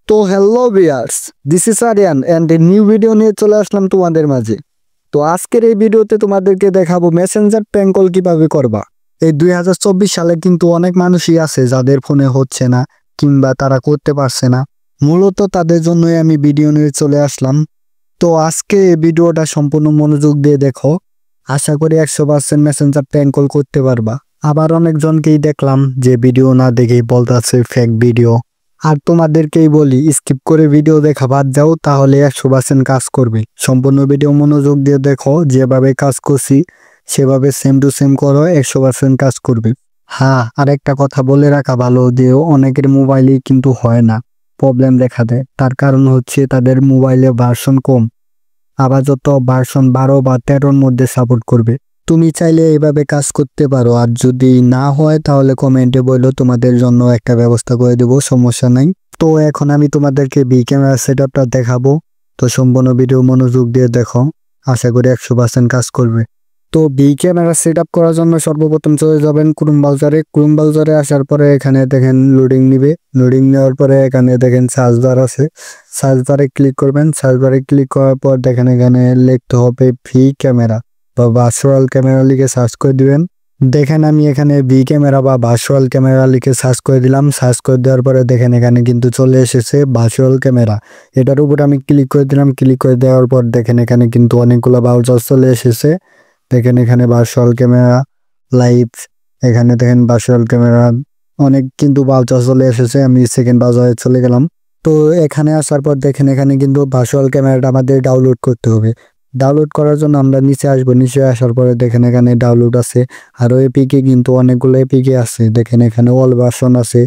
তো hello viewers, this is Aryan and a new video নিয়ে চলে আসলাম তোমাদের মাঝে। তো আজকের এই ভিডিওতে তোমাদেরকে দেখাবো মেসেঞ্জার প্র্যাঙ্ক কল কিভাবে করবা। এই 2024 সালে কিন্তু অনেক মানুষই আছে যাদের ফোনে হচ্ছে না কিংবা তারা করতে পারছে না। মূলত তাদের জন্যই আমি ভিডিও নিয়ে চলে আসলাম। তো আজকে এই ভিডিওটা সম্পূর্ণ মনোযোগ দিয়ে দেখো, আশা করি 100% মেসেঞ্জার প্র্যাঙ্ক কল করতে পারবা। আবার অনেকজনকেই দেখলাম যে ভিডিও না দেখেই বলতেছে ফেক ভিডিও। আর তোমাদেরকেই বলি, স্কিপ করে ভিডিও দেখা বাদ যাও, তাহলে 100% কাজ করবে। সম্পূর্ণ ভিডিও মনোযোগ দিয়ে দেখো, যেভাবে কাজ করছি সেভাবে সেম টু সেম করো, 100% কাজ করবে। হ্যাঁ, আর একটা কথা বলে রাখা ভালো যে অনেকের মোবাইলে কিন্তু হয় না, প্রবলেম দেখা দেয়। তার কারণ হচ্ছে তাদের মোবাইলে ভার্সন কম, আবার যত ভার্সন 12 বা 13-র মধ্যে সাপোর্ট করবে। তুমি চাইলে এইভাবে কাজ করতে পারো, আর যদি না হয় তাহলে কমেন্টে বললো, তোমাদের জন্য একটা ব্যবস্থা করে দেবো, সমস্যা নাই। তো এখন আমি তোমাদেরকে বি ক্যামেরা সেটআপটা দেখাবো। তো সম্পূর্ণ ভিডিও মনোযোগ দিয়ে দেখো, আশা করি 100% কাজ করবে। তো বি ক্যামেরা সেটআপ করার জন্য সর্বপ্রথম চলে যাবেন ক্রোম ব্রাউজারে। ক্রোম ব্রাউজারে আসার পরে এখানে দেখেন লোডিং নিবে। লোডিং নেওয়ার পরে এখানে দেখেন সার্চ বার আছে, সার্চ বারে ক্লিক করবেন। সার্চ বারে ক্লিক করার পর দেখেন এখানে লিখতে হবে ভি ক্যামেরা বা ভার্চুয়াল ক্যামেরা লিখে সার্চ করে দিবেন। দেখেন আমি এখানে ভি ক্যামেরা বা ভার্চুয়াল ক্যামেরা লিখে সার্চ করে দিলাম। সার্চ করে দেওয়ার পরে দেখেন এখানে কিন্তু চলে এসেছে ভার্চুয়াল ক্যামেরা। এটার উপর আমি ক্লিক করে দিলাম। ক্লিক করে দেওয়ার পর দেখেন এখানে কিন্তু অনেকগুলো ব্রাউজার চলে এসেছে। দেখেন এখানে ভার্চুয়াল ক্যামেরা লাইভ, এখানে দেখেন ভার্চুয়াল ক্যামেরা, অনেক কিন্তু ব্রাউজার চলে এসেছে। আমি সেকেন্ড ব্রাউজারে চলে গেলাম। তো এখানে আসার পর দেখেন এখানে কিন্তু ভার্চুয়াল ক্যামেরাটা আমাদের ডাউনলোড করতে হবে। ডাউনলোড করার জন্য আমরা নিচে আসবো। নিচে আসার পরে দেখেন এখানে ডাউনলোড আছে, আরও এপিকে কিন্তু অনেকগুলো এপিকে আছে। দেখেন এখানে অল ভার্সন আছে,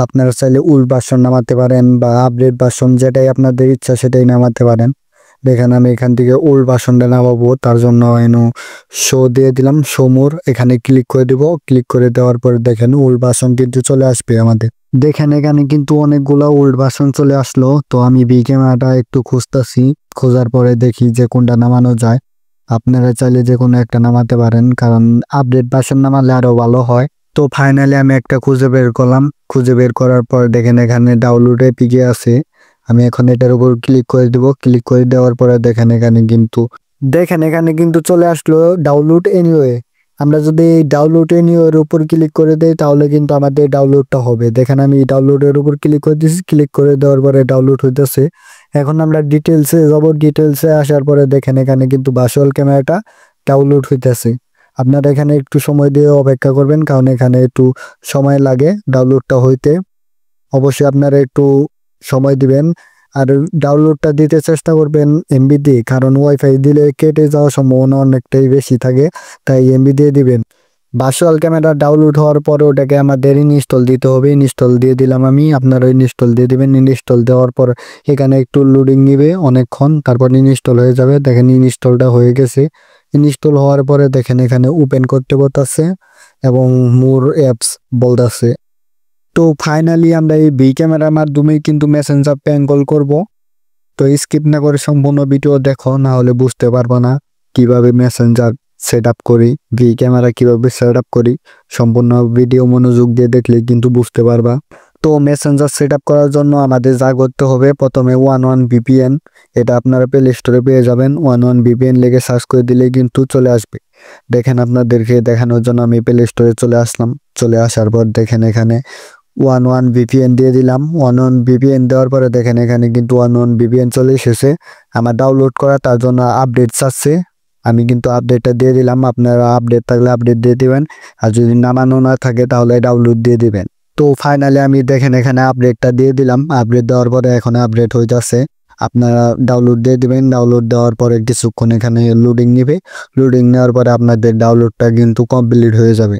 আপনারা চাইলে ওল্ড ভার্সন নামাতে পারেন বা আপডেট ভার্সন, যেটাই আপনাদের ইচ্ছা সেটাই নামাতে পারেন। দেখেন আমি এখান থেকে ওল্ড ভার্সনটা নামাবো, তার জন্য শো দিয়ে দিলাম, শো মোর, এখানে ক্লিক করে দিব। ক্লিক করে দেওয়ার পরে দেখেন ওল্ড ভার্সন কিন্তু চলে আসবে আমাদের। দেখেন এখানে কিন্তু অনেকগুলো ওল্ড ভার্সন চলে আসলো। তো আমি বি ক্যামেরাটা একটু খুঁজতেছি, খোঁজার পরে দেখি যে কোনটা নামানো যায়। আপনারা চাইলে যে কোনো একটা নামাতে পারেন, কারণ আপডেট ভার্সন নামালে আরো ভালো হয়। তো ফাইনালি আমি একটা খুঁজে বের করলাম। খুঁজে বের করার পর দেখেন এখানে ডাউনলোড এপিকে আছে। আমি এখন এটার উপর ক্লিক করে দিব। ক্লিক করে দেওয়ার পরে দেখেন এখানে কিন্তু চলে আসলো ডাউনলোড এনিওয়ে। আমরা যদি ডাউনলোড এনিওয়ের উপর ক্লিক করে দেই তাহলে কিন্তু আমাদের ডাউনলোডটা হবে। দেখেন আমি ডাউনলোডের উপর ক্লিক করে দিয়েছি। ক্লিক করে দেওয়ার পরে ডাউনলোড হইতেছে। এখন আমরা ডিটেলসে যাব। ডিটেলসে আসার পরে দেখেন এখানে কিন্তু ভার্চুয়াল ক্যামেরাটা ডাউনলোড হইতেছে। আপনারা এখানে একটু সময় দিয়ে অপেক্ষা করবেন, কারণ এখানে একটু সময় লাগে ডাউনলোডটা হইতে। অবশ্যই আপনারা একটু সময় দিবেন, আর ডাউনলোডটা দিতে চেষ্টা করবেন এমবি দিয়ে, কারণ ওয়াইফাই দিলে কেটে যাওয়ার সম্ভাবনা অনেকটাই বেশি থাকে, তাই এমবি দিয়ে দিবেন। ভার্চুয়াল ক্যামেরা ডাউনলোড হওয়ার পরে ওটাকে আমাদের ইনস্টল দিতে হবে। ইনস্টল দিয়ে দিলাম আমি, আপনারা ইনস্টল দিয়ে দিবেন। ইনস্টল দেওয়ার পর এখানে একটু লোডিং নিবে অনেকক্ষণ, তারপর ইনস্টল হয়ে যাবে। দেখেন ইনস্টলটা হয়ে গেছে। ইনস্টল হওয়ার পরে দেখেন এখানে ওপেন করতে বলতেছে এবং মোর অ্যাপস বলতেছে। তো ফাইনালি আমরা এই বি ক্যামেরার মাধ্যমে কিন্তু মেসেঞ্জার প্র্যাঙ্ক কল করব। তো স্কিপ না করে সম্পূর্ণ ভিডিও দেখো, না হলে বুঝতে পারবো না কিভাবে মেসেঞ্জার সেট আপ করি, বি ক্যামেরা কিভাবে সেট আপ করি। সম্পূর্ণ ভিডিও মনোযোগ দিয়ে দেখলে কিন্তু বুঝতে পারবা। তো মেসেঞ্জার সেট আপ করার জন্য আমাদের যা করতে হবে, প্রথমে 11 VPN, এটা আপনারা প্লে স্টোরে পেয়ে যাবেন। 11 VPN লিখে সার্চ করে দিলেই কিন্তু চলে আসবে। দেখেন আপনাদেরকে দেখানোর জন্য আমি প্লে স্টোরে চলে আসলাম। চলে আসার পর দেখেন এখানে 11 VPN দিয়ে দিলাম। 11 VPN দেওয়ার পরে দেখেন এখানে কিন্তু 11 VPN চলে এসেছে আমার ডাউনলোড করা, তার জন্য আপডেট চাচ্ছে। আমি কিন্তু আপডেটটা দিয়ে দিলাম। আপনারা আপডেট থাকলে আপডেট দিয়ে দিবেন, আর যদি নামানো না থাকে তাহলে ডাউনলোড দিয়ে দিবেন। তো ফাইনালি আমি দেখেন এখানে আপডেটটা দিয়ে দিলাম। আপডেট দেওয়ার পরে এখন আপডেট হয়ে যাচ্ছে। আপনারা ডাউনলোড দিয়ে দিবেন। ডাউনলোড দেওয়ার পরে কিছুক্ষণ এখানে লোডিং নেবে। লোডিং নেওয়ার পরে আপনাদের ডাউনলোডটা কিন্তু কমপ্লিট হয়ে যাবে।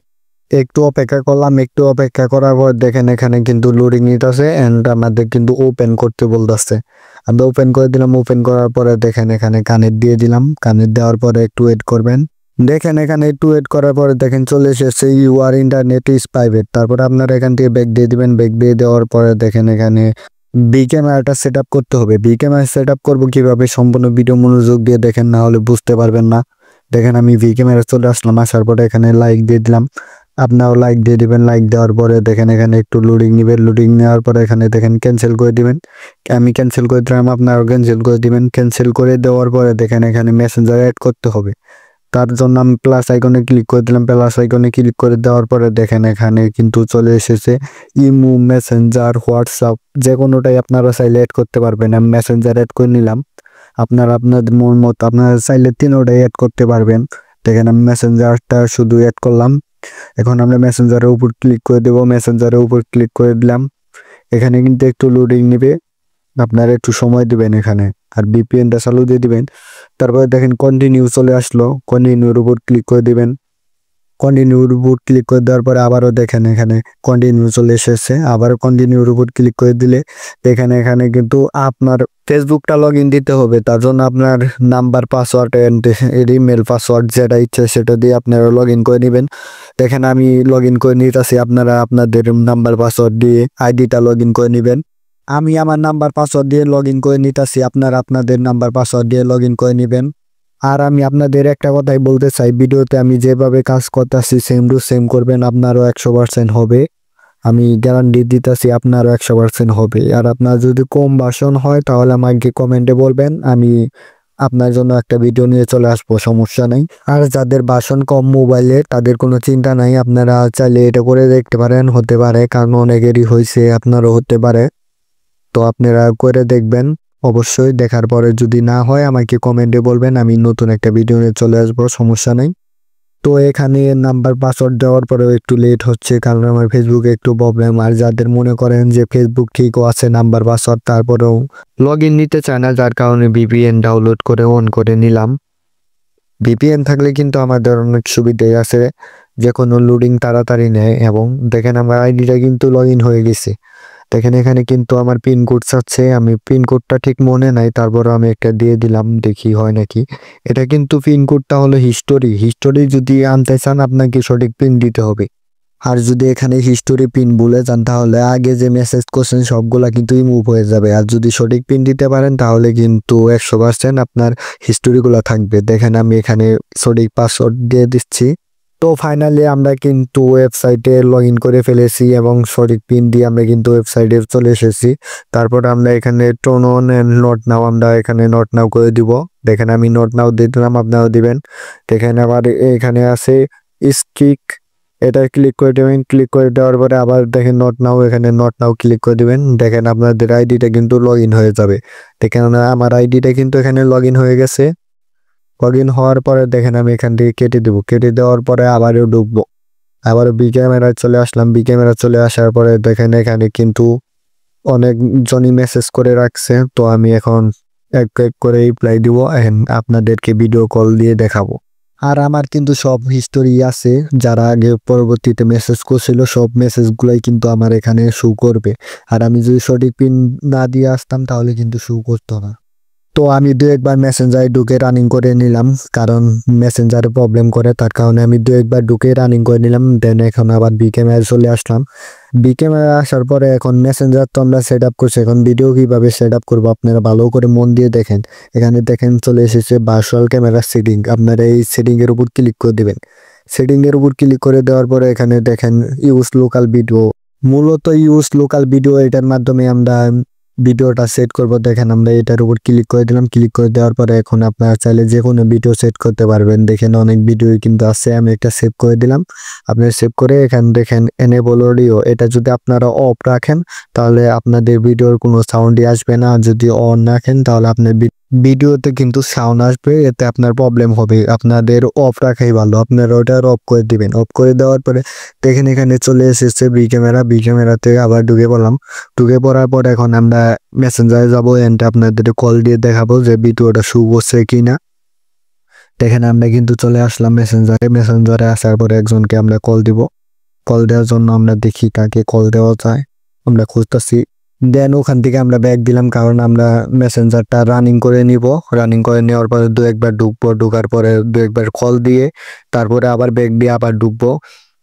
একটু অপেক্ষা করলাম। একটু অপেক্ষা করার পর দেখেন এখানে কিন্তু লোডিং নিতেছে এন্ড আমাদের কিন্তু ওপেন করতে বলতেছে। আমরা ওপেন করে দিলাম। ওপেন করার পরে দেখেন এখানে কানেক্ট দিয়ে দিলাম। কানেক্ট দেওয়ার পরে একটু ওয়েট করবেন। দেখেন এখানে একটু ওয়েট করার পরে দেখেন চলে এসেছে ইউআর ইন্টারনেট ইজ প্রাইভেট। তারপরে আপনারা এখান থেকে ব্যাক দিয়ে দিবেন। ব্যাক দিয়ে দেওয়ার পরে দেখেন এখানে বি ক্যামেরাটা সেট আপ করতে হবে। বি ক্যামেরা সেট আপ করবো কিভাবে, সম্পূর্ণ ভিডিও মনোযোগ দিয়ে দেখেন, না হলে বুঝতে পারবেন না। দেখেন আমি ভি ক্যামেরা চলে আসলাম। আসার পরে এখানে লাইক দিয়ে দিলাম। আপনারাও লাইক দিয়ে দিবেন। লাইক দেওয়ার পরে দেখেন এখানে একটু লোডিং নিবেন। লোডিং নেওয়ার পরে এখানে দেখেন ক্যান্সেল করে দিবেন। আমি ক্যান্সেল করে দিলাম, আপনারাও ক্যান্সেল করে দিবেন। ক্যান্সেল করে দেওয়ার পরে দেখেন এখানে মেসেঞ্জার অ্যাড করতে হবে। তার জন্য আমি প্লাস আইকনে ক্লিক করে দিলাম। প্লাস আইকনে ক্লিক করে দেওয়ার পরে দেখেন এখানে কিন্তু চলে এসেছে ইমো, মেসেঞ্জার, হোয়াটসঅ্যাপ, যে কোনোটাই আপনারা চাইলে অ্যাড করতে পারবেন। আমি মেসেঞ্জার অ্যাড করে নিলাম। আপনারা আপনাদের মন মতো আপনারা চাইলে তিনোটাই অ্যাড করতে পারবেন। দেখেন আমি মেসেঞ্জারটা শুধু অ্যাড করলাম। এখন আমরা মেসেঞ্জারের উপর ক্লিক করে দেবো। মেসেঞ্জারের উপর ক্লিক করে দিলাম। এখানে কিন্তু একটু লোডিং নেবে, আপনারা একটু সময় দিবেন এখানে। আর ভিপিএনটা চালু দিয়ে দিবেন। তারপরে দেখেন কন্টিনিউ চলে আসলো। কন্টিনিউর উপর ক্লিক করে দিবেন। কন্টিনিউর উপর ক্লিক করে দেওয়ার পরে আবারও দেখেন এখানে কন্টিনিউ চলে এসেছে। আবার কন্টিনিউর উপর ক্লিক করে দিলে দেখেন এখানে কিন্তু আপনার ফেসবুকটা লগ ইন দিতে হবে। তার জন্য আপনার number, password and email password যেটা ইচ্ছে সেটা দিয়ে আপনারা লগ ইন করে নেবেন। দেখেন আমি লগ ইন করে নিতেছি, আপনারা আপনাদের নাম্বার পাসওয়ার্ড দিয়ে আইডিটা লগ ইন করে নেবেন। আমি আমার নাম্বার পাসওয়ার্ড দিয়ে লগ ইন করে নিতেছি, আপনারা আপনাদের নাম্বার পাসওয়ার্ড দিয়ে লগ ইন করে নেবেন। আর আমি আপনাদের একটা কথাই বলতে চাই, ভিডিওতে আমি যেভাবে কাজ করতেছি সেম টু সেম করবেন, আপনারও 100% হবে। আমি গ্যারান্টি দিতেছি আপনারও 100% হবে। আর আপনার যদি কম ভার্সন হয় তাহলে আমাকে কমেন্টে বলবেন, আমি আপনার জন্য একটা ভিডিও নিয়ে চলে আসবো, সমস্যা নেই। আর যাদের ভার্সন কম মোবাইলে তাদের কোনো চিন্তা নাই, আপনারা চাইলে এটা করে দেখতে পারেন, হতে পারে, কারণ অনেকেরই হয়েছে, আপনারও হতে পারে। তো আপনারা করে দেখবেন অবশ্যই। দেখার পরে যদি না হয় আমাকে কমেন্টে বলবেন, আমি নতুন একটা ভিডিও নিয়ে চলে আসবো, সমস্যা নেই। তো এখানে নাম্বার পাসওয়ার্ড দেওয়ার পরেও একটু লেট হচ্ছে, কারণ আমার ফেসবুকে একটু প্রবলেম। আর যাদের মনে করেন যে ফেসবুক ঠিকও আছে, নাম্বার পাসওয়ার্ড তারপরেও লগ ইন নিতে চায় না, যার কারণে ভিপিএন ডাউনলোড করে অন করে নিলাম। ভিপিএন থাকলে কিন্তু আমাদের অনেক সুবিধাই আছে, যে কোনো লোডিং তাড়াতাড়ি নেয়। এবং দেখেন আমার আইডিটা কিন্তু লগ ইন হয়ে গেছে। দেখেন এখানে কিন্তু আমার পিনকোড চাচ্ছে, আমি পিনকোডটা ঠিক মনে নাই, তারপর আমি একটা দিয়ে দিলাম, দেখি হয় নাকি। এটা কিন্তু পিনকোডটা হলো হিস্টোরি যদি আনতে চান আপনাকে সঠিক পিন দিতে হবে। আর যদি এখানে হিস্টোরি পিন ভুলে যান তাহলে আগে যে মেসেজ করছেন সবগুলা কিন্তু রিমুভ হয়ে যাবে। আর যদি সঠিক পিন দিতে পারেন তাহলে কিন্তু 100% আপনার হিস্টোরিগুলো থাকবে। দেখেন আমি এখানে সঠিক পাসওয়ার্ড দিয়ে দিচ্ছি। তো ফাইনালি আমরা কিন্তু ওয়েবসাইটে লগ ইন করে ফেলেছি এবং সঠিক পিন দিয়ে আমরা কিন্তু ওয়েবসাইটে চলে এসেছি। তারপর আমরা এখানে tone on and not now, আমরা এখানে নট নাও করে দিব। দেখেন আমি নট নাও দিয়ে দিলাম, আপনারাও দিবেন। দেখেন আবার এখানে আছে স্কিক, এটা ক্লিক করে দেবেন। ক্লিক করে দেওয়ার পরে আবার দেখেন নট নাও, এখানে নট নাও ক্লিক করে দিবেন। দেখেন আপনাদের আইডিটা কিন্তু লগ ইন হয়ে যাবে। দেখেন আমার আইডিটা কিন্তু এখানে লগ ইন হয়ে গেছে। লগ ইন হওয়ার পরে দেখেন আমি এখান থেকে কেটে দেবো। কেটে দেওয়ার পরে আবারও ঢুকবো। আবারও বি ক্যামেরায় চলে আসলাম। বি ক্যামেরা চলে আসার পরে দেখেন এখানে কিন্তু অনেকজনই মেসেজ করে রাখছে। তো আমি এখন এক এক করে রিপ্লাই দিব, আপনাদেরকে ভিডিও কল দিয়ে দেখাবো। আর আমার কিন্তু সব হিস্টোরি আছে, যারা আগে পরবর্তীতে মেসেজ করছিল সব মেসেজগুলাই কিন্তু আমার এখানে শো করবে। আর আমি যদি সঠিক পিন না দিয়ে আসতাম তাহলে কিন্তু শো করতো না। তো আমি দু একবার মেসেঞ্জারে ঢুকে রানিং করে নিলাম, কারণ মেসেঞ্জারে প্রবলেম করে, তার কারণে আমি দু একবার ঢুকে রানিং করে নিলাম। দেন এখন আবার বি ক্যামেরায় চলে আসলাম। বি ক্যামেরা আসার পরে এখন মেসেঞ্জার তো আমরা সেট আপ করছি, এখন ভিডিও কিভাবে সেট আপ করবো আপনারা ভালো করে মন দিয়ে দেখেন। এখানে দেখেন চলে এসেছে ভার্চুয়াল ক্যামেরা সেটিং, আপনারা এই সেটিং এর উপর ক্লিক করে দিবেন। সেটিং এর উপর ক্লিক করে দেওয়ার পরে এখানে দেখেন ইউজ লোকাল ভিডিও, মূলত ইউজ লোকাল ভিডিও, এটার মাধ্যমে আমরা ভিডিওটা সেট করব। দেখেন আমরা এটার উপর ক্লিক করে দিলাম। ক্লিক করে দেওয়ার পরে এখন আপনারা চাইলে যে কোনো ভিডিও সেট করতে পারবেন। দেখেন অনেক ভিডিও কিন্তু আছে, আমি একটা সেভ করে দিলাম। আপনি সেভ করে এখানে দেখেন এনেবল অডিও, এটা যদি আপনারা অফ রাখেন তাহলে আপনাদের ভিডিওর কোনো সাউন্ডই আসবে না। আর যদি অন রাখেন তাহলে আপনার ভিডিওতে কিন্তু সাউন্ড আসবে, এতে আপনার প্রবলেম হবে। আপনাদের অফ রাখাই ভালো, আপনারা ওটা অফ করে দিবেন। অফ করে দেওয়ার পরে দেখেন এখানে চলে এসেছে বি ক্যামেরা। বি ক্যামেরাতে আবার ঢুকে পড়লাম। ঢুকে পড়ার পর এখন আমরা মেসেঞ্জারে যাবো, এন্ড আপনাদের কল দিয়ে দেখাবো যে ভিডিওটা শো করছে কিনা। দেখেন আমরা কিন্তু চলে আসলাম মেসেঞ্জারে। মেসেঞ্জারে আসার পরে একজনকে আমরা কল দিব। কল দেওয়ার জন্য আমরা দেখি কাকে কল দেওয়া যায়, আমরা খুঁজতেছি। দেন ওখান থেকে আমরা ব্যাক দিলাম, কারণ আমরা মেসেঞ্জারটা রানিং করে নিব। রানিং করে নেওয়ার পরে দু একবার ঢুকবো, ঢুকার পরে দু একবার কল দিয়ে তারপরে আবার ব্যাক দিয়ে আবার ঢুকবো,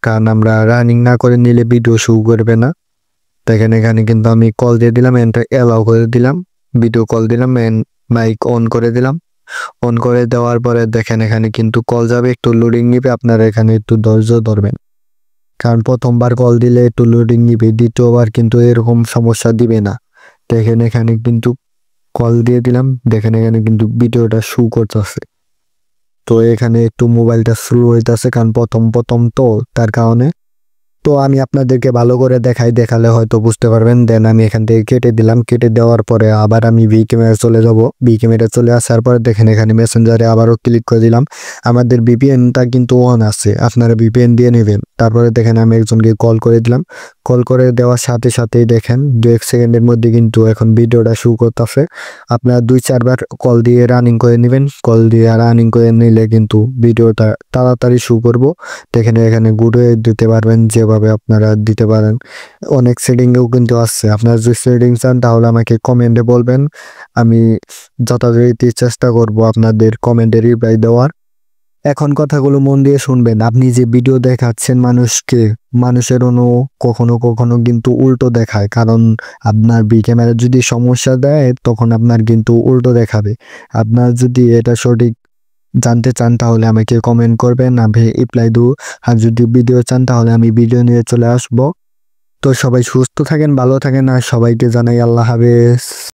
কারণ আমরা রানিং না করে নিলে ভিডিও শো করবে না। দেখেন এখানে কিন্তু আমি কল দিয়ে দিলাম, এন্ড অ্যালাউ করে দিলাম, ভিডিও কল দিলাম, এন্ড মাইক অন করে দিলাম। অন করে দেওয়ার পরে দেখেন এখানে কিন্তু কল যাবে, একটু লোডিং নিবে, আপনারা এখানে একটু ধৈর্য ধরবেন। কারণ প্রথমবার কল দিলে একটু লোডিং নিবে, দ্বিতীয়বার কিন্তু এরকম সমস্যা দিবে না। দেখেন এখানে কিন্তু কল দিয়ে দিলাম, দেখেন এখানে কিন্তু ভিডিওটা শু করতেছে। তো এখানে একটু মোবাইলটা স্লো হইতেছে, কারণ প্রথম তো তার কারণে। তো আমি আপনাদেরকে ভালো করে দেখালে হয়তো বুঝতে পারবেন। দেন আমি এখান থেকে কেটে দিলাম, কেটে দেওয়ার পরে আবার আমি ভি ক্যামেরা চলে যাব। ভি ক্যামেরা চলে আসার পরে দেখেন এখানে মেসেঞ্জারে আবারও ক্লিক করে দিলাম। আমাদের ভিপিএনটা কিন্তু অন আছে, আপনারা ভিপিএন দিয়ে নেবেন। তারপরে দেখেন আমি একজনকে কল করে দিলাম। কল করে দেওয়ার সাথে সাথেই দেখেন 2-1 সেকেন্ডের মধ্যে কিন্তু এখন ভিডিওটা শু করতেছে। আপনারা 2-4 বার কল দিয়ে রানিং করে নেবেন। কল দিয়ে রানিং করে নিলে কিন্তু ভিডিওটা তাড়াতাড়ি শু করব। দেখেন এখানে গুডে দিতে পারবেন, যেভাবে আপনারা দিতে পারেন। অনেক সেটিংয়েও কিন্তু আসছে, আপনারা যদি সেটিং চান তাহলে আমাকে কমেন্টে বলবেন, আমি যথাযথ চেষ্টা করব আপনাদের কমেন্টে রিপ্লাই দেওয়ার। এখন কথাগুলো মন দিয়ে শুনবেন। আপনি যে ভিডিও দেখাচ্ছেন মানুষকে, মানুষের কখনো কখনো কিন্তু উল্টো দেখায়, কারণ আপনার ভি ক্যামেরা যদি সমস্যা দেয় তখন আপনার কিন্তু উল্টো দেখাবে। আপনার যদি এটা সঠিক জানতে চান তাহলে আমাকে কমেন্ট করবেন, আমি রিপ্লাই দেবো। আর যদি ভিডিও চান তাহলে আমি ভিডিও নিয়ে চলে আসব। তো সবাই সুস্থ থাকেন, ভালো থাকেন, আর সবাইকে জানাই আল্লাহ হাফেজ।